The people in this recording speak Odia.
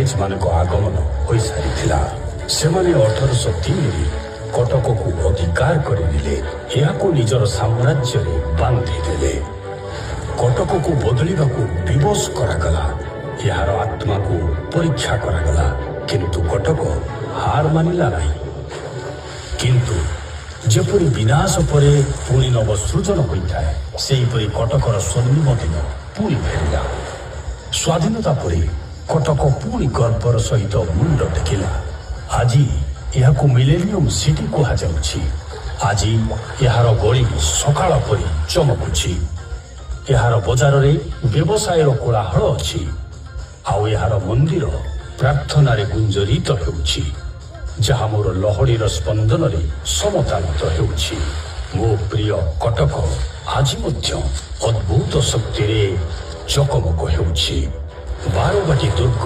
ଇଂରେଜମାନଙ୍କ ଆଗମନ ହୋଇସାରିଥିଲା। ସେମାନେ 1803ରେ କଟକକୁ ଅଧିକାର କରିନେଲେ, ଏହାକୁ ନିଜର ସାମ୍ରାଜ୍ୟରେ ବାନ୍ଧିଦେଲେ। କଟକକୁ ବଦଳିବାକୁ ବିବଶ କରାଗଲା, ଏହାର ଆତ୍ମାକୁ ପରୀକ୍ଷା କରାଗଲା, କିନ୍ତୁ କଟକ ହାର ମାନିଲା ନାହିଁ। କିନ୍ତୁ ଯେପରି ବିନାଶ ପରେ ପୁଣି ନବସୃଜନ ହୋଇଥାଏ, ସେହିପରି କଟକର ସ୍ୱର୍ଣ୍ଣିମ ଦିନ ପୁଣି ଫେରିଲା। ସ୍ୱାଧୀନତା ପରେ କଟକ ପୁଣି ଗର୍ବର ସହିତ ମୁଣ୍ଡ ଟେକିଲା। ଆଜି ଏହାକୁ ମିଲେନିୟମ ସିଟି କୁହାଯାଉଛି। ଆଜି ଏହାର ଗଳି ସକାଳ ପରି ଚମକୁଛି। ଏହାର ବଜାରରେ ବ୍ୟବସାୟର କୋଳାହଳ ଅଛି, ଆଉ ଏହାର ମନ୍ଦିର ପ୍ରାର୍ଥନାରେ ଗୁଞ୍ଜରିତ ହେଉଛି, ଯାହା ମୋର ଲହଡିର ସ୍ପନ୍ଦନରେ ସମତାଳିତ ହେଉଛି। ମୋ ପ୍ରିୟ କଟକ ଆଜି ମଧ୍ୟ ଅଦ୍ଭୁତ ଶକ୍ତିରେ ଚକମକ ହେଉଛି। ବାରବାଟୀ ଦୁର୍ଗ